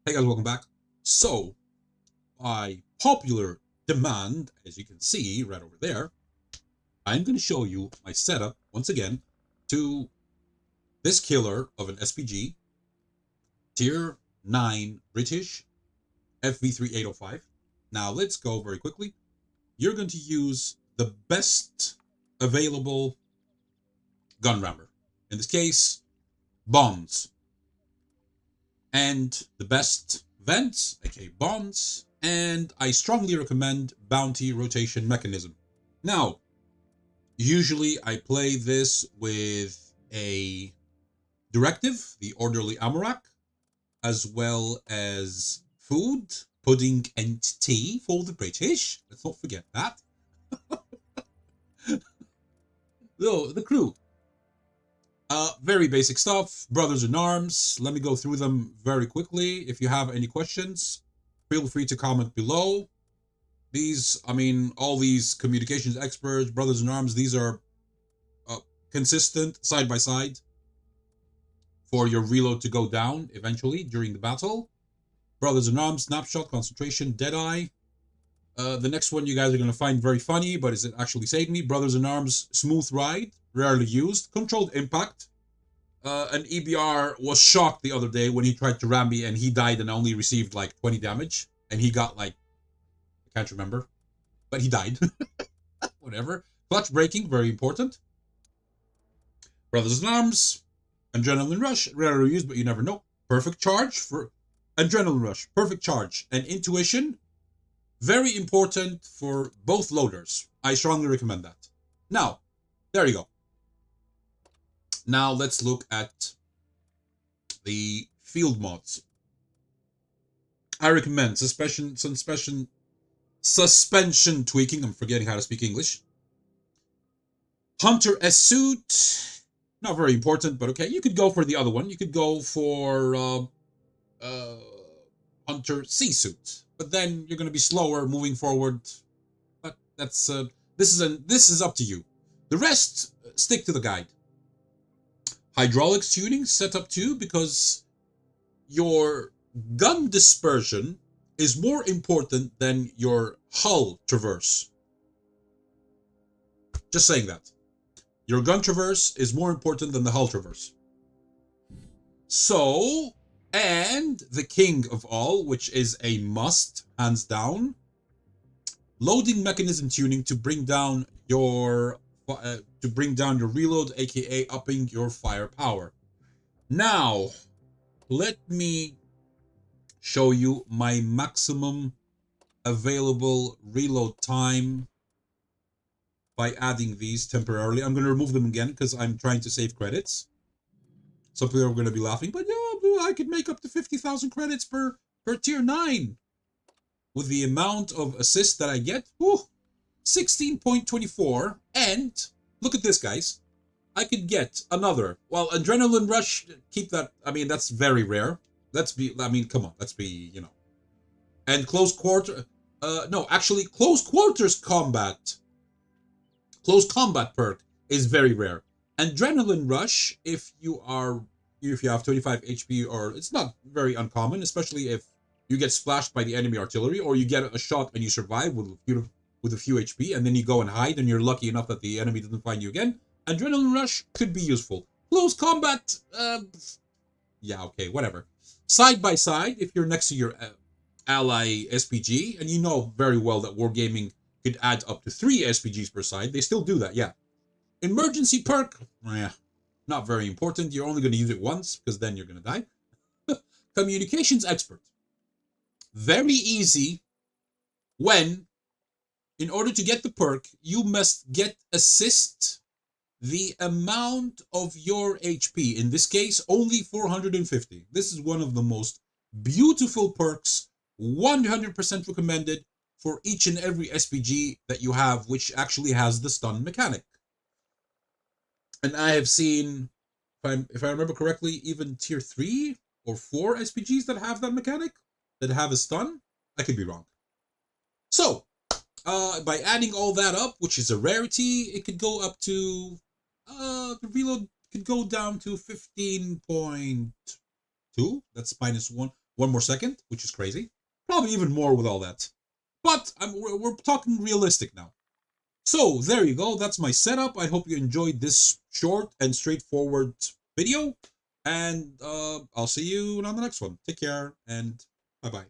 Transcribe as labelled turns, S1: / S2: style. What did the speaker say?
S1: Hey guys, welcome back. So, by popular demand, as you can see right over there, I'm going to show you my setup, once again, to this killer of an SPG, Tier 9 British, FV3805. Now, let's go very quickly. You're going to use the best available gun rammer. In this case, Bonds. And the best vents, aka bonds, and I strongly recommend bounty rotation mechanism. Now, usually I play this with a directive, the orderly Amarak, as well as food, pudding, and tea for the British. Let's not forget that. The crew. Very basic stuff, brothers in arms. Let me go through them very quickly. If you have any questions, feel free to comment below. These, all these communications experts, brothers in arms, these are consistent side by side for your reload to go down eventually during the battle. Brothers in arms, snapshot, concentration, deadeye. The next one you guys are going to find very funny, but is it actually saved me? Brothers in arms, smooth ride, rarely used, controlled impact. An EBR was shocked the other day when he tried to ram me and he died and only received like 20 damage. And he got like, I can't remember, but he died. Whatever. Clutch braking, very important. Brothers in arms, adrenaline rush, rarely used, but you never know. Perfect charge for adrenaline rush, perfect charge. And intuition, very important for both loaders. I strongly recommend that. Now, there you go. Now let's look at the field mods. I recommend suspension tweaking. I'm forgetting how to speak English. Hunter S suit, not very important, but okay. You could go for the other one. You could go for Hunter C suit, but then you're going to be slower moving forward. But that's this is up to you. The rest, stick to the guide. Hydraulics tuning set up too, because your gun dispersion is more important than your hull traverse. Just saying that. Your gun traverse is more important than the hull traverse. So, and the king of all, which is a must, hands down, loading mechanism tuning to bring down your reload, aka upping your firepower. Now, let me show you my maximum available reload time by adding these temporarily. I'm going to remove them again because I'm trying to save credits. Some people are going to be laughing, but yeah, I could make up to 50,000 credits per tier 9 with the amount of assists that I get. Whew, 16.24, and look at this, guys. I could get another. Well, adrenaline rush, keep that. That's very rare. Come on, let's be, And close quarter. No, actually, close quarters combat. Close combat perk is very rare. Adrenaline rush, if you have 25 HP, or it's not very uncommon, especially if you get splashed by the enemy artillery, or you get a shot and you survive with a few HP, and then you go and hide, and you're lucky enough that the enemy doesn't find you again. Adrenaline rush could be useful. Close combat, yeah, okay, whatever. Side by side, if you're next to your ally SPG, and you know very well that wargaming could add up to 3 SPGs per side, they still do that, yeah. Emergency perk, yeah, not very important. You're only going to use it once, because then you're going to die. Communications expert. Very easy when, in order to get the perk, you must get assist the amount of your HP. In this case, only 450. This is one of the most beautiful perks, 100% recommended for each and every SPG that you have, which actually has the stun mechanic. And I have seen, if I remember correctly, even tier 3 or 4 SPGs that have that mechanic, that have a stun. I could be wrong. So, by adding all that up, which is a rarity, it could go up to, the reload could go down to 15.2. That's minus 1. 1 more second, which is crazy. Probably even more with all that. But we're talking realistic now. So there you go. That's my setup. I hope you enjoyed this short and straightforward video. And I'll see you on the next one. Take care and bye-bye.